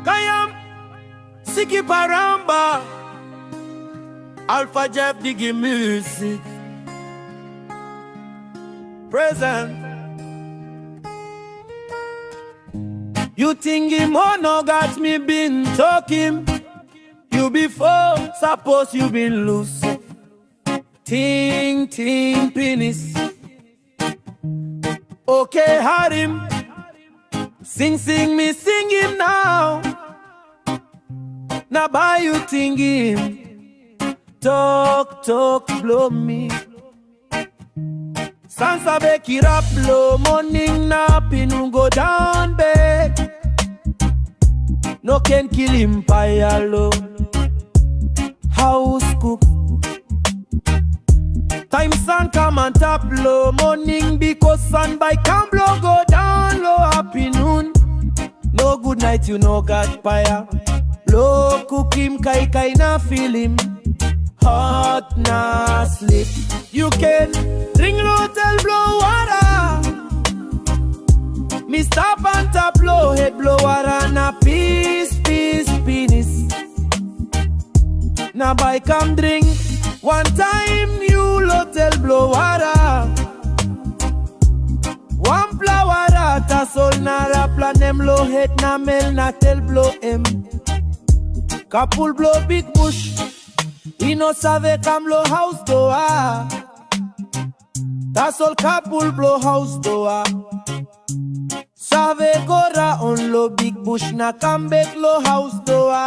Kayam, Siki Paramba, ALPHA-JIVE Diggy Music. Present. You think him no got me been talking? You before, suppose you been loose. Ting, penis. Okay, had him. Sing, me sing him now. Now by you think him. Talk, blow me. Sansa bake it up low. Morning nap, you go down bed. Noken Kilim Paia low. House cook. Time sun come and tap low. Morning because sun by can blow go down low. Happy noon. No good night, you know got Paia. Blow cook him, kai na feel him. Hot na sleep. You can drink low, tell blow water. Me stop and tap low, head blow water na peace, penis. Now by come drink. One time you low tell blow water. One flower ta sol na la plan them low head na mel na tell blow em. Couple blow big bush. He no save kam blow house doa. Ta sol couple blow house doa. Save gora on low big bush na come back low house doa.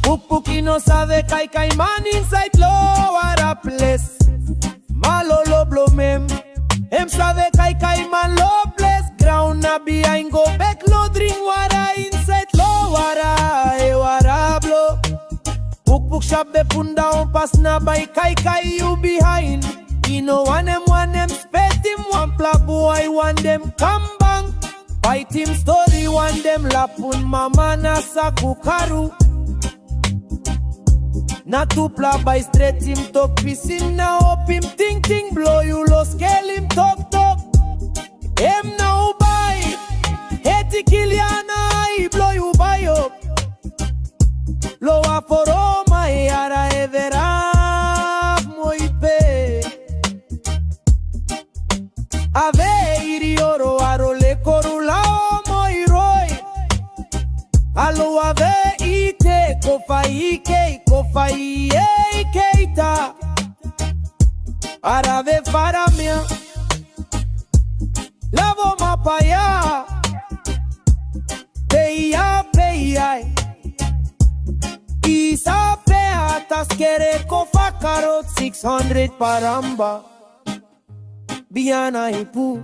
Puk he no save kai man inside low water place. Malolo blow mem. Em save kai man low place. Ground na behind go back low drink water inside low water. Hey water blow. Puk shop be punda on pass na by kai you behind. He no one them spet him one plug boy one them come bang. Fight him story one them lapun mama na sakukaru. Na two pla by straight him talk peace him now up him ting blow you low scale him talk. Him now buy heti kiliana he blow you buy up. Loa for all my yara evera moipe. Ave iri oro arole korulao moi roi. Alo ave ike kofai keita. Arave faramia. Lavo ma Paia. Paia. Isa pea taskere kofa karot 600 paramba. Biana ipu.